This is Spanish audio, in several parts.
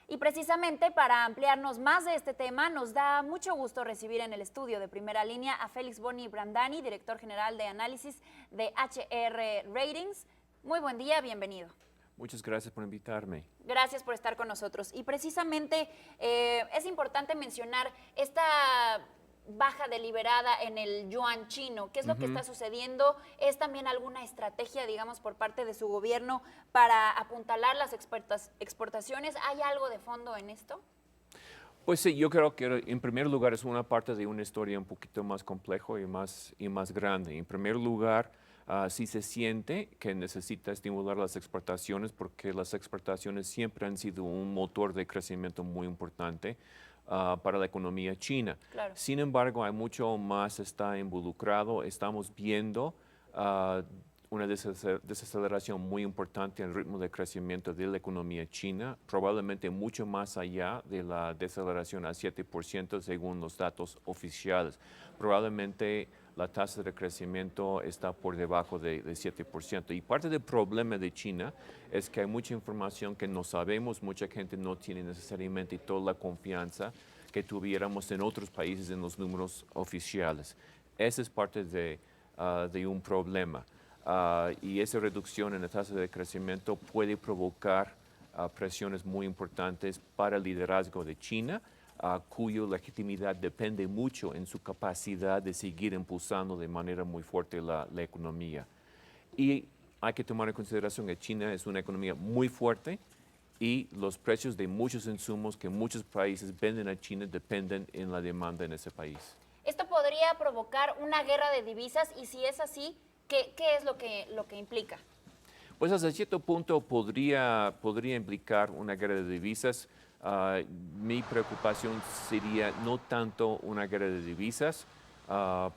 Y precisamente para ampliarnos más de este tema, nos da mucho gusto recibir en el estudio de Primera Línea a Félix Boni Brandani, director general de análisis de HR Ratings. Muy buen día, bienvenido. Muchas gracias por invitarme. Gracias por estar con nosotros. Y precisamente es importante mencionar esta baja deliberada en el yuan chino. ¿Qué es lo que está sucediendo? ¿Es también alguna estrategia, digamos, por parte de su gobierno para apuntalar las exportaciones? ¿Hay algo de fondo en esto? Pues sí, yo creo que en primer lugar es una parte de una historia un poquito más complejo y más grande. En primer lugar, sí se siente que necesita estimular las exportaciones porque las exportaciones siempre han sido un motor de crecimiento muy importante para la economía china. Claro. Sin embargo, hay mucho más está involucrado. Estamos viendo una desaceleración muy importante en el ritmo de crecimiento de la economía china, probablemente mucho más allá de la desaceleración a 7% según los datos oficiales. Probablemente la tasa de crecimiento está por debajo de 7%. Y parte del problema de China es que hay mucha información que no sabemos, mucha gente no tiene necesariamente toda la confianza que tuviéramos en otros países en los números oficiales. Esa es parte de un problema. Y esa reducción en la tasa de crecimiento puede provocar presiones muy importantes para el liderazgo de China, cuya legitimidad depende mucho en su capacidad de seguir impulsando de manera muy fuerte la economía. Y hay que tomar en consideración que China es una economía muy fuerte y los precios de muchos insumos que muchos países venden a China dependen en la demanda en ese país. Esto podría provocar una guerra de divisas y si es así, ¿qué es lo que implica? Pues hasta cierto punto podría implicar una guerra de divisas. Mi preocupación sería no tanto una guerra de divisas,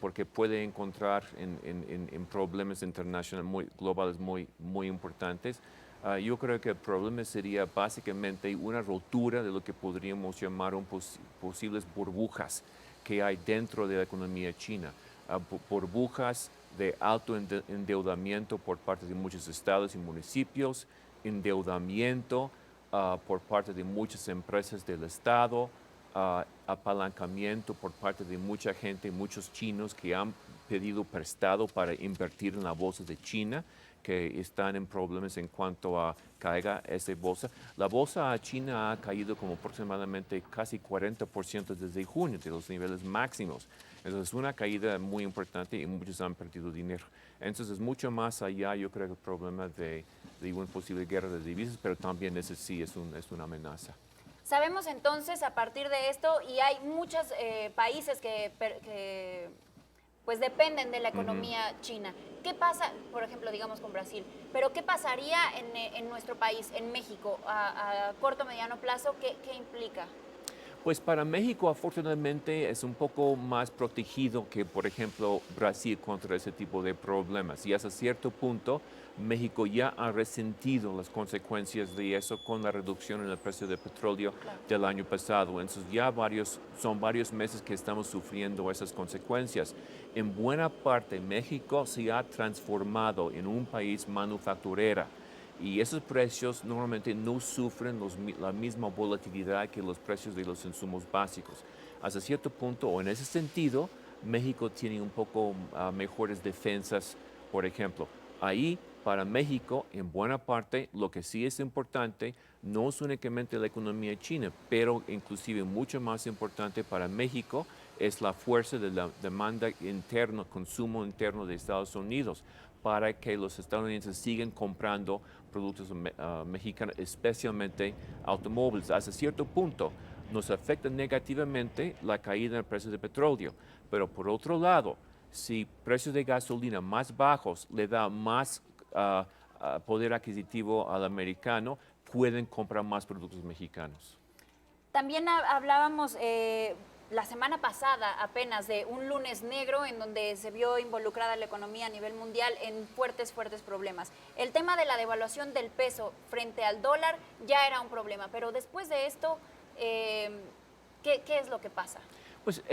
porque puede encontrar en problemas internacionales globales muy importantes. Yo creo que el problema sería básicamente una rotura de lo que podríamos llamar posibles burbujas que hay dentro de la economía china. Burbujas de alto endeudamiento por parte de muchos estados y municipios, endeudamiento por parte de muchas empresas del estado, apalancamiento por parte de mucha gente, muchos chinos que han pedido prestado para invertir en la bolsa de China, que están en problemas en cuanto a caiga esa bolsa. La bolsa china ha caído como aproximadamente casi 40% desde junio, de los niveles máximos. Entonces, es una caída muy importante y muchos han perdido dinero. Entonces, es mucho más allá, yo creo, el problema de una posible guerra de divisas, pero también ese sí es una amenaza. Sabemos entonces a partir de esto, y hay muchos países pues dependen de la economía china. ¿Qué pasa, por ejemplo, digamos con Brasil? Pero ¿qué pasaría en nuestro país, en México, a corto o mediano plazo? ¿Qué implica? Pues para México, afortunadamente, es un poco más protegido que, por ejemplo, Brasil contra ese tipo de problemas. Y hasta cierto punto, México ya ha resentido las consecuencias de eso con la reducción en el precio del petróleo Claro. del año pasado. Entonces, son varios meses que estamos sufriendo esas consecuencias. En buena parte, México se ha transformado en un país manufacturera. Y esos precios normalmente no sufren la misma volatilidad que los precios de los insumos básicos. Hasta cierto punto, o en ese sentido, México tiene un poco mejores defensas, por ejemplo. Ahí, para México, en buena parte, lo que sí es importante no es únicamente la economía china, pero inclusive mucho más importante para México es la fuerza de la demanda interna, consumo interno de Estados Unidos, para que los estadounidenses sigan comprando productos mexicanos, especialmente automóviles. Hasta cierto punto nos afecta negativamente la caída en el precio de petróleo, pero por otro lado, si precios de gasolina más bajos le da más poder adquisitivo al americano, pueden comprar más productos mexicanos. También hablábamos la semana pasada apenas de un lunes negro en donde se vio involucrada la economía a nivel mundial en fuertes problemas. El tema de la devaluación del peso frente al dólar ya era un problema, pero después de esto, ¿qué es lo que pasa? Pues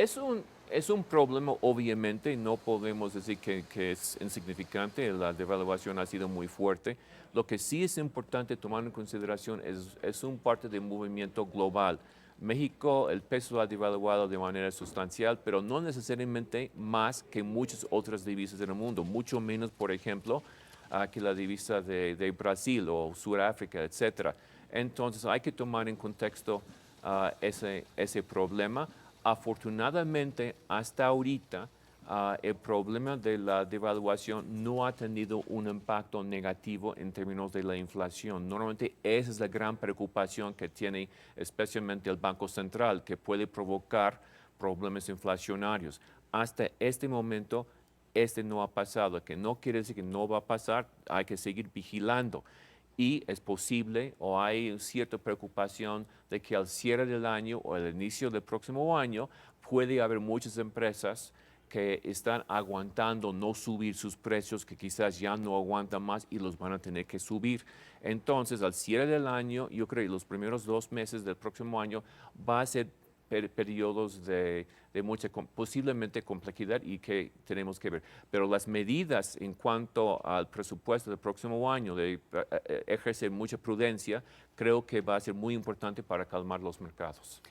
es un problema, obviamente, no podemos decir que es insignificante, la devaluación ha sido muy fuerte. Lo que sí es importante tomar en consideración es un parte del movimiento global. México, el peso ha devaluado de manera sustancial, pero no necesariamente más que muchas otras divisas en el mundo, mucho menos, por ejemplo, que la divisa de Brasil o Sudáfrica, etcétera. Entonces hay que tomar en contexto ese problema. Afortunadamente, hasta ahorita, el problema de la devaluación no ha tenido un impacto negativo en términos de la inflación. Normalmente esa es la gran preocupación que tiene especialmente el Banco Central, que puede provocar problemas inflacionarios. Hasta este momento, este no ha pasado, que no quiere decir que no va a pasar, hay que seguir vigilando. Y es posible o hay cierta preocupación de que al cierre del año o al inicio del próximo año puede haber muchas empresas que están aguantando no subir sus precios, que quizás ya no aguantan más y los van a tener que subir. Entonces, al cierre del año, yo creo que los primeros 2 meses del próximo año va a ser periodos de mucha, posiblemente complejidad y que tenemos que ver. Pero las medidas en cuanto al presupuesto del próximo año, de ejercer mucha prudencia, creo que va a ser muy importante para calmar los mercados.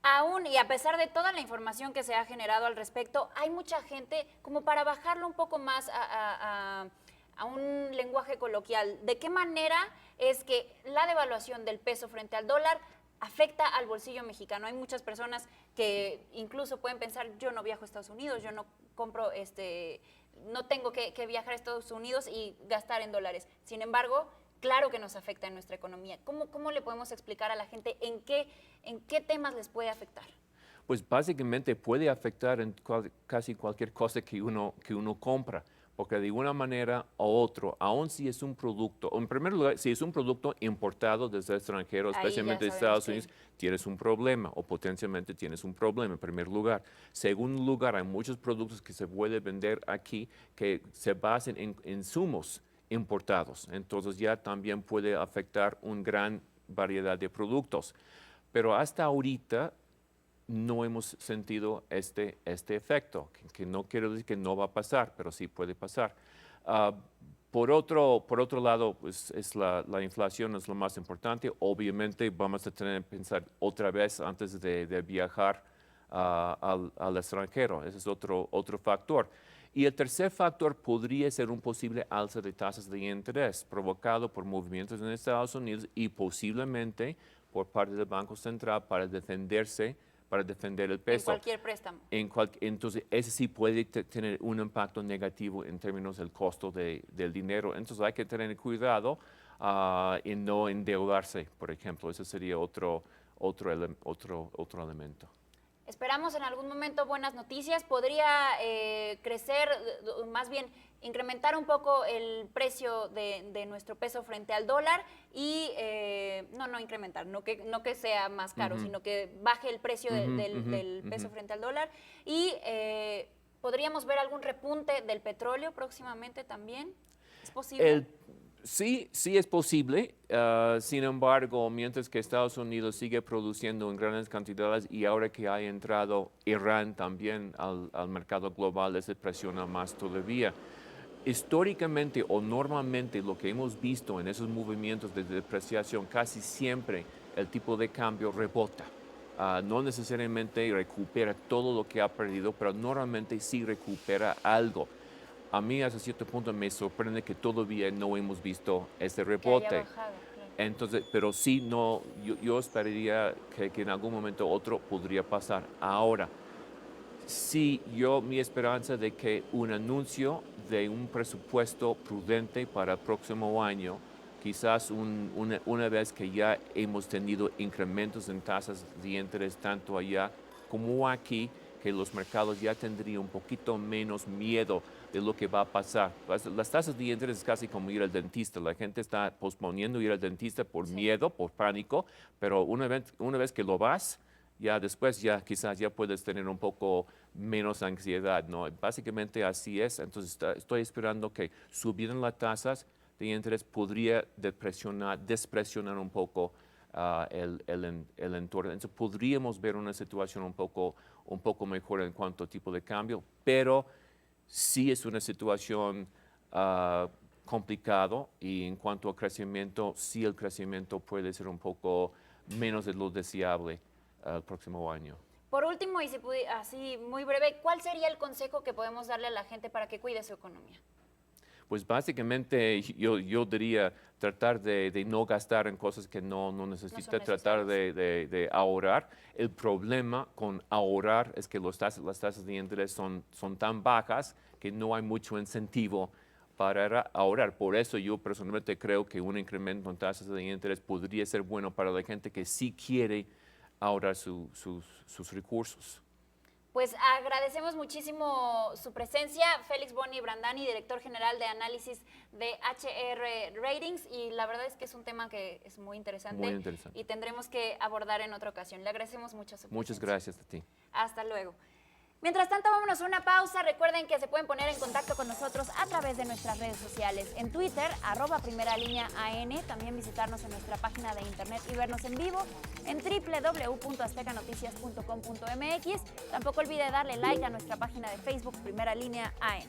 Aún y a pesar de toda la información que se ha generado al respecto, hay mucha gente, como para bajarlo un poco más a un lenguaje coloquial, ¿de qué manera es que la devaluación del peso frente al dólar afecta al bolsillo mexicano? Hay muchas personas que incluso pueden pensar, yo no viajo a Estados Unidos, yo no compro, no tengo que viajar a Estados Unidos y gastar en dólares. Sin embargo, claro que nos afecta en nuestra economía. ¿Cómo le podemos explicar a la gente en qué temas les puede afectar? Pues básicamente puede afectar en casi cualquier cosa que uno compra, porque de una manera u otra, aun si es un producto, o en primer lugar, si es un producto importado desde el extranjero, Ahí ya especialmente de sabemos Estados que Unidos, tienes un problema o potencialmente tienes un problema en primer lugar. Segundo lugar, hay muchos productos que se pueden vender aquí que se basan en insumos importados, entonces ya también puede afectar una gran variedad de productos. Pero hasta ahorita no hemos sentido este efecto, que no quiero decir que no va a pasar, pero sí puede pasar. Ah, por otro lado, pues, la inflación es lo más importante. Obviamente vamos a tener que pensar otra vez antes de viajar al extranjero. Ese es otro factor. Y el tercer factor podría ser un posible alza de tasas de interés provocado por movimientos en Estados Unidos y posiblemente por parte del Banco Central para defender el en peso. cualquier préstamo. Entonces, ese sí puede tener un impacto negativo en términos del costo del dinero. Entonces, hay que tener cuidado y no endeudarse, por ejemplo. Ese sería otro elemento. Esperamos en algún momento buenas noticias. Podría crecer, más bien incrementar un poco el precio de nuestro peso frente al dólar y no incrementar, no que sea más caro, sino que baje el precio del peso frente al dólar y podríamos ver algún repunte del petróleo próximamente también. ¿Es posible? Sí, sí es posible. Sin embargo, mientras que Estados Unidos sigue produciendo en grandes cantidades y ahora que ha entrado Irán también al mercado global, se presiona más todavía. Históricamente o normalmente lo que hemos visto en esos movimientos de depreciación, casi siempre el tipo de cambio rebota. No necesariamente recupera todo lo que ha perdido, pero normalmente sí recupera algo. A mí hasta cierto punto me sorprende que todavía no hemos visto ese Que haya rebote. bajado, claro. Entonces, pero sí, no, yo esperaría que en algún momento otro podría pasar. Ahora, sí, mi esperanza de que un anuncio de un presupuesto prudente para el próximo año, quizás una vez que ya hemos tenido incrementos en tasas de interés tanto allá como aquí, que los mercados ya tendrían un poquito menos miedo de lo que va a pasar. Las tasas de interés es casi como ir al dentista. La gente está posponiendo ir al dentista por Sí. miedo, por pánico, pero una vez que lo vas, ya después ya quizás ya puedes tener un poco menos ansiedad, ¿no? Básicamente así es. Entonces estoy esperando que subieran las tasas de interés podría despresionar un poco el entorno. Entonces podríamos ver una situación un poco mejor en cuanto a tipo de cambio, pero sí es una situación complicado y en cuanto a crecimiento, sí el crecimiento puede ser un poco menos de lo deseable el próximo año. Por último, y si así muy breve, ¿cuál sería el consejo que podemos darle a la gente para que cuide su economía? Pues básicamente yo diría tratar de no gastar en cosas que no necesita, tratar de ahorrar. El problema con ahorrar es que las tasas de interés son tan bajas que no hay mucho incentivo para ahorrar. Por eso yo personalmente creo que un incremento en tasas de interés podría ser bueno para la gente que sí quiere ahorrar sus recursos. Pues agradecemos muchísimo su presencia, Félix Boni Brandani, director general de análisis de HR Ratings, y la verdad es que es un tema que es muy interesante, y tendremos que abordar en otra ocasión. Le agradecemos mucho su presencia. Muchas gracias a ti. Hasta luego. Mientras tanto, vámonos a una pausa. Recuerden que se pueden poner en contacto con nosotros a través de nuestras redes sociales. En Twitter, @primeralinea_an. También visitarnos en nuestra página de internet y vernos en vivo en www.aztecanoticias.com.mx. Tampoco olvide darle like a nuestra página de Facebook, Primera Línea AN.